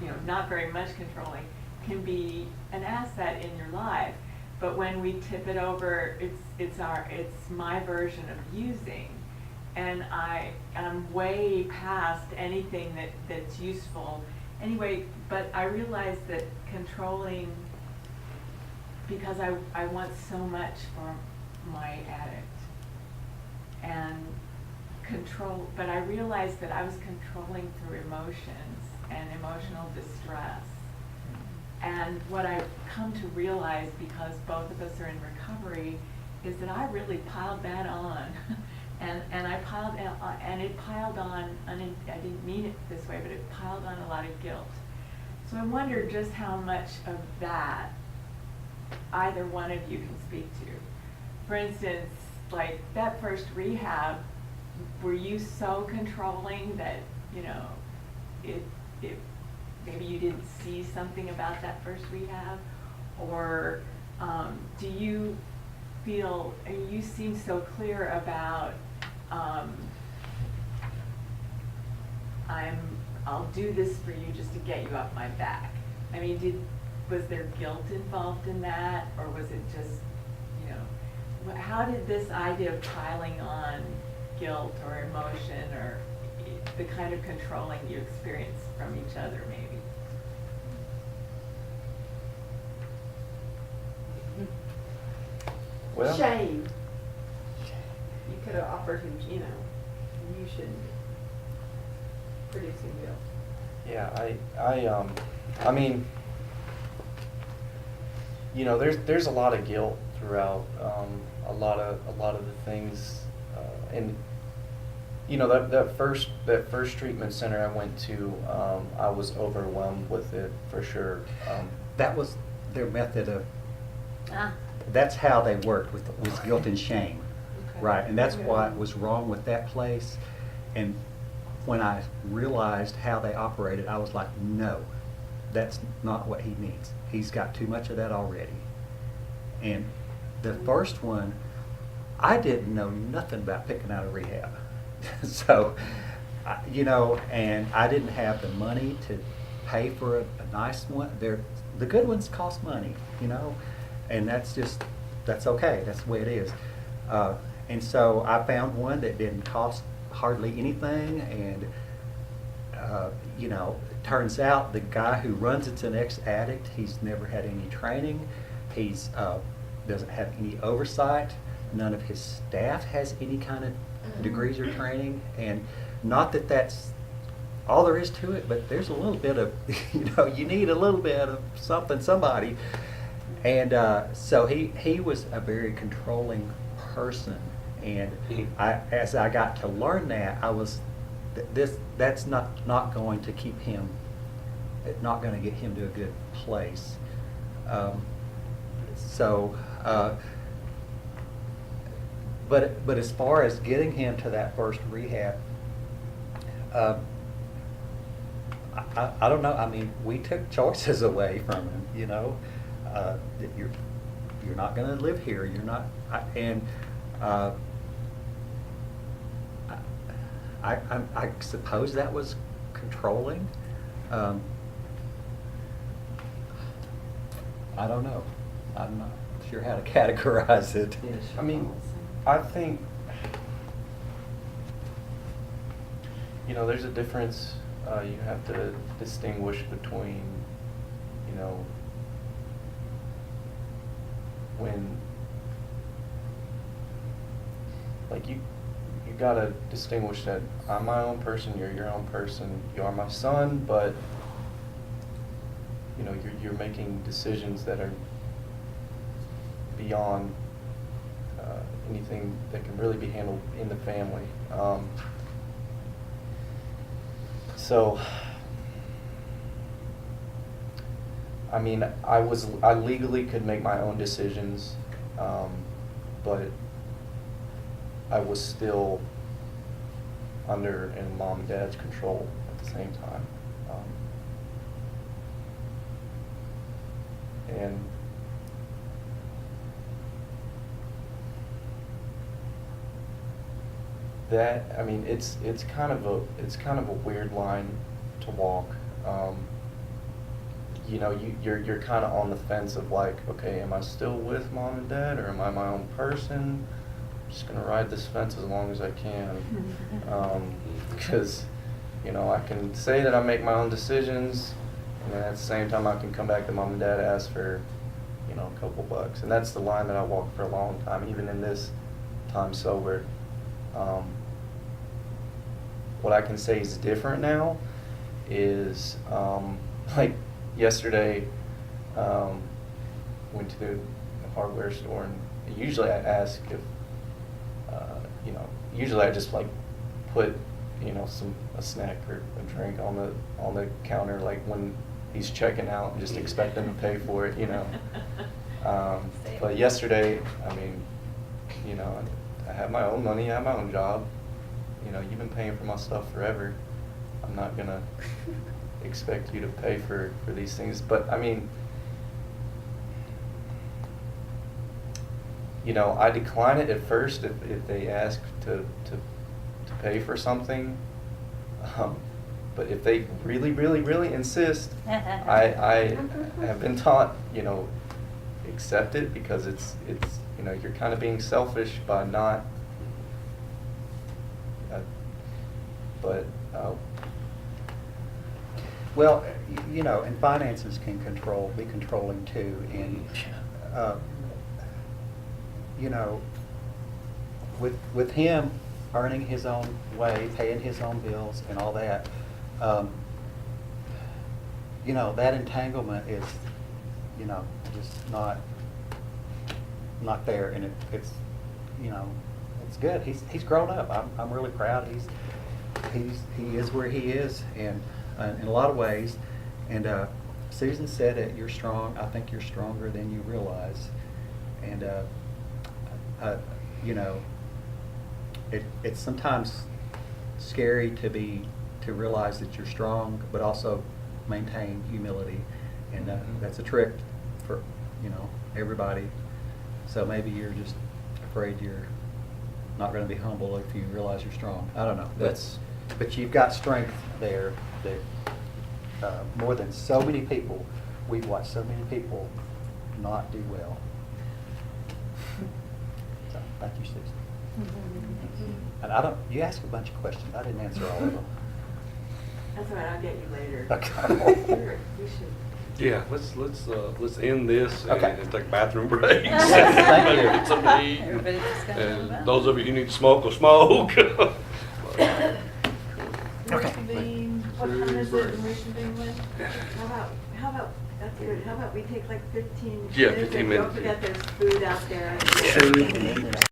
you know, not very much controlling, can be an asset in your life. But when we tip it over, it's my version of using, and I'm way past anything that's useful. Anyway, but I realized that controlling, because I want so much for my addict, and control, but I realized that I was controlling through emotions and emotional distress. And what I've come to realize, because both of us are in recovery, is that I really piled that on. And I piled, and it piled on, I didn't mean it this way, but it piled on a lot of guilt. So I wonder just how much of that either one of you can speak to. For instance, like that first rehab, were you so controlling that, you know, maybe you didn't see something about that first rehab? Or do you feel, and you seem so clear about, I'll do this for you just to get you off my back. I mean, was there guilt involved in that, or was it just, you know, how did this idea of piling on guilt or emotion, or the kind of controlling you experienced from each other, maybe? Well, Shame. You could have offered him, you know, you shouldn't be producing guilt. yeah, I mean, you know, there's a lot of guilt throughout a lot of the things, and you know, that first treatment center I went to, I was overwhelmed with it for sure. That was their method of, Ah, that's how they worked with guilt and shame. Okay. Right, and that's Yeah. what was wrong with that place. And when I realized how they operated, I was like, no, that's not what he needs. He's got too much of that already. And the first one, I didn't know nothing about picking out a rehab. So, you know, and I didn't have the money to pay for a nice one. The good ones cost money, you know, and that's okay. That's the way it is. And so I found one that didn't cost hardly anything, and you know, it turns out the guy who runs it's an ex-addict. He's never had any training. He's doesn't have any oversight. None of his staff has any kind of degrees or training, and not that that's all there is to it, but there's a little bit of, you know, you need a little bit of somebody. And so he was a very controlling person, and as I got to learn that, I was that's not going to keep him, not going to get him to a good place. But as far as getting him to that first rehab, I don't know. I mean, we took choices away from him. You know, that you're not going to live here. You're not, I suppose that was controlling. I don't know. I'm not sure how to categorize it. I mean, I think, you know, there's a difference. You have to distinguish between, you know, when, like, you gotta distinguish that I'm my own person, you're your own person, you are my son, but, you know, you're making decisions that are beyond anything that can really be handled in the family. So, I mean, I legally could make my own decisions, but I was still under in mom and dad's control at the same time. And that, I mean, it's kind of a weird line to walk. You know, you're kind of on the fence of like, okay, am I still with mom and dad, or am I my own person? I'm just gonna ride this fence as long as I can, because you know, I can say that I make my own decisions, and then at the same time I can come back to mom and dad and ask for, you know, a couple bucks, and that's the line that I walked for a long time, even in this time sober. What I can say is different now is, like yesterday, went to the hardware store, and usually I ask if, you know, usually I just like put, you know, a snack or a drink on the counter, like when he's checking out, and just expect him to pay for it, you know. But yesterday, I mean, you know, I have my own money, I have my own job. You know, you've been paying for my stuff forever. I'm not gonna expect you to pay for these things. But I mean, you know, I decline it at first if they ask to pay for something. But if they really, really, really insist, I have been taught, you know, accept it, because it's you know, you're kind of being selfish by not. But Well, you know, and finances can be controlling too, and you know, with him earning his own way, paying his own bills, and all that, you know, that entanglement you know, just not there, and it's, you know, it's good. He's grown up. I'm really proud. He is where he is, and in a lot of ways. And Susan said that you're strong. I think you're stronger than you realize. And you know, it's sometimes scary to realize that you're strong, but also maintain humility, and that's a trick for, you know, everybody. So maybe you're just afraid you're not going to be humble if you realize you're strong. I don't know. But you've got strength there that more than so many people, we've watched so many people not do well. So thank you, Susan. And you asked a bunch of questions. I didn't answer all of them. That's all right, I'll get you later. Okay. Sure, we should. Yeah, let's end this Okay. and take bathroom breaks. Thank you. Get something to eat. Everybody just got their own And bathroom. those of you who need to smoke will smoke. Reconvene, what time is it, and reconvene when? How about, that's good, how about we take like 15 minutes? Yeah, 15 And minutes, don't forget there's food out there. Food.